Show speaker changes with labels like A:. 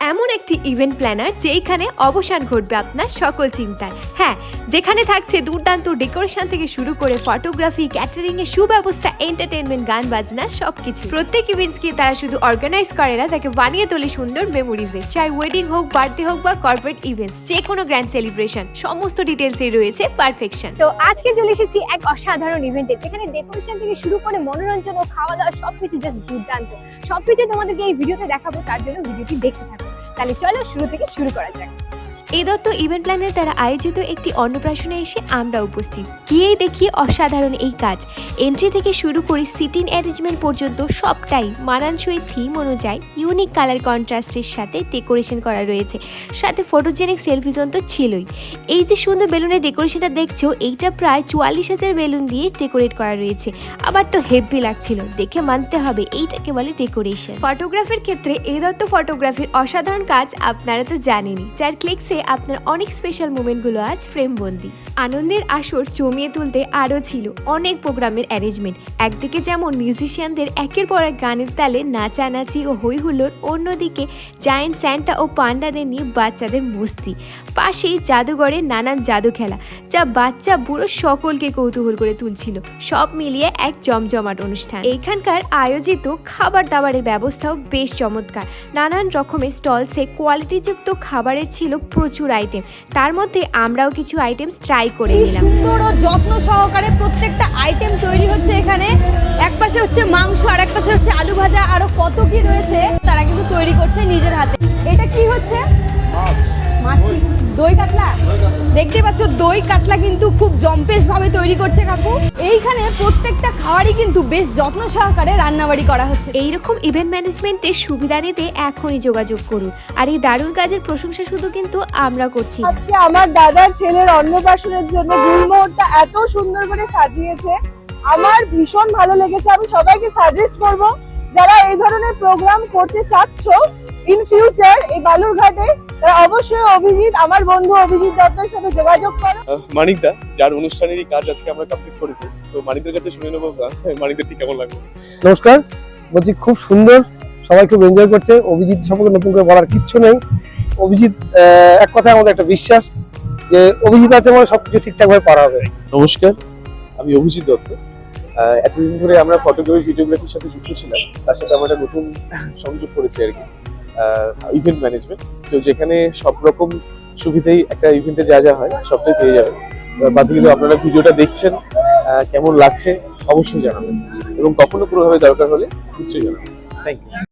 A: এমন একটি event planner যেখানে অবসান ঘটবে আপনার সকল চিন্তার। হ্যাঁ, যেখানে থাকছে দুর্দান্ত ডেকোরেশন থেকে শুরু করে ফটোগ্রাফি, ক্যাটারিং এর সুব্যবস্থা, এন্টারটেইনমেন্ট, গান বাজনা সবকিছু। প্রত্যেক ইভেন্টসকে তারা শুধু অর্গানাইজ করে না, তাকে বানিয়ে তোলে সুন্দর মেমোরিজে। চাই ওয়েডিং হোক, বার্থডে হোক বা কর্পোরেট ইভেন্টস, যে কোনো গ্র্যান্ড সেলিব্রেশন, সমস্ত ডিটেলসে রয়েছে পারফেকশন।
B: তো আজকে চলে এসেছি এক অসাধারণ ইভেন্টে, যেখানে ডেকোরেশন থেকে শুরু করে মনোরঞ্জন ও খাওয়া দাওয়া সবকিছু জাস্ট দুর্দান্ত। সবকিছু তোমাদেরকে এই ভিডিওতে দেখাবো, তার জন্য ভিডিওটি দেখতে থাকো। তাহলে চলো শুরু থেকে শুরু করা যাক।
A: এই দত্ত ইভেন্ট প্ল্যানের দ্বারা আয়োজিত একটি অন্নপ্রাশনে এসে আমরা উপস্থিত। গিয়েই দেখি অসাধারণ এই কাজ। এন্ট্রি থেকে শুরু করে সিটিং অ্যারেঞ্জমেন্ট পর্যন্ত সবটাই মানানসই থিম অনুযায়ী ইউনিক কালার কন্ট্রাস্টের সাথে ডেকোরেশন করা রয়েছে। সাথে ফটোজেনিক সেলফি জোন তো ছিলই। এই যে সুন্দর বেলুনের ডেকোরেশনটা দেখছো, এইটা প্রায় 44,000 বেলুন দিয়ে ডেকোরেট করা রয়েছে। আবার তো হেভি লাগছিল, দেখে মানতে হবে এইটাকে বলে ডেকোরেশন। ফটোগ্রাফির ক্ষেত্রে এই দত্ত ফটোগ্রাফির অসাধারণ কাজ আপনারা তো জানেনই, যার ক্লিকসে আপনার অনেক স্পেশাল মোমেন্টগুলো আজ ফ্রেমবন্দি। আনন্দের আসর জমিয়ে তুলতে আরও ছিল অনেক প্রোগ্রামের অ্যারেঞ্জমেন্ট। একদিকে যেমন মিউজিশিয়ানদের একের পর এক গানের তালে নাচানাচি ও হই হুল্লোড়, অন্যদিকে জায়েন্ট স্যান্টা ও পান্ডাদের নিয়ে বাচ্চাদের মস্তি। পাশেই জাদুঘরের নানান জাদু খেলা, যা বাচ্চা বুড়ো সকলকে কৌতূহল করে তুলছিল। সব মিলিয়ে এক জমজমাট অনুষ্ঠান। এইখানকার আয়োজিত খাবার দাবারের ব্যবস্থাও বেশ চমৎকার। নানান রকমের স্টলসে কোয়ালিটিযুক্ত খাবারের ছিল প্রচুর আইটেম। তার মধ্যে আমরাও কিছু আইটেমস ট্রাই করে নিলাম।
C: সুন্দর ও যত্ন সহকারে প্রত্যেকটা আইটেম তৈরি হচ্ছে এখানে। এক পাশে হচ্ছে মাংস, আর এক পাশে হচ্ছে আলু ভাজা, আরো কত কি রয়েছে তারা কিন্তু তৈরি করছে নিজের হাতে। এটা কি হচ্ছে? মাছ। দই কাতলা। দেখতে পাচ্ছ দই কাতলা কিন্তু খুব জম্পেশ ভাবে তৈরি করছে কাকু। এইখানে প্রত্যেকটা খাবারই কিন্তু বেশ যত্ন সহকারে রান্নাবাড়ি করা হচ্ছে।
A: এইরকম ইভেন্ট ম্যানেজমেন্টের সুবিধা নিতে এখনই যোগাযোগ করুন। আর এই দারুণ কাজের প্রশংসা শুধু কিন্তু আমরা করছি।
D: আজকে আমার দাদার ছেলের অন্নপ্রাশনের জন্য গুলমোহরটা এত সুন্দর করে সাজিয়েছে, আমার ভীষণ ভালো লেগেছে। আমি সবাইকে সাজেস্ট করব, যারা এই ধরনের প্রোগ্রাম করতে চাচ্ছ ইন ফিউচার এই বালুরঘাটে, তারা অবশ্যই অভিজিৎ, আমার বন্ধু অভিজিৎ দত্তের সাথে যোগাযোগ করো।
E: মানিকদা, যার অনুষ্ঠানেরই কাজ আজকে আমরা কমপ্লিট করেছি, তো মানিকদের কাছে শুনে নেবো মানিকদের ঠিক কেমন লাগবে।
F: নমস্কার, বলছি খুব সুন্দর, সবাই খুব এনজয় করছে। অভিজিৎ সম্পর্কে নতুন করে বলার কিচ্ছু নেই। অভিজিৎ এক কথায় আমাদের একটা বিশ্বাস যে অভিজিৎ আছে মানে সবকিছু ঠিকঠাক ভাবে পারা হবে।
E: নমস্কার, আমি অভিজিৎ দত্ত। এতদিন ধরে আমরা ফটোগ্রাফি ভিডিওগ্রাফির সাথে যুক্ত ছিলাম, তার সাথে আমরা একটা নতুন সংযোগ করেছি আর কি, ইভেন্ট ম্যানেজমেন্ট। তো যেখানে সব রকম সুবিধাই একটা ইভেন্টে যা যা হয় সবটাই পেয়ে যাবেন। বাকিগুলো আপনারা ভিডিওটা দেখছেন, কেমন লাগছে অবশ্যই জানাবেন, এবং কখনো পুরোভাবে দরকার হলে নিশ্চয়ই জানাবেন। Thank you.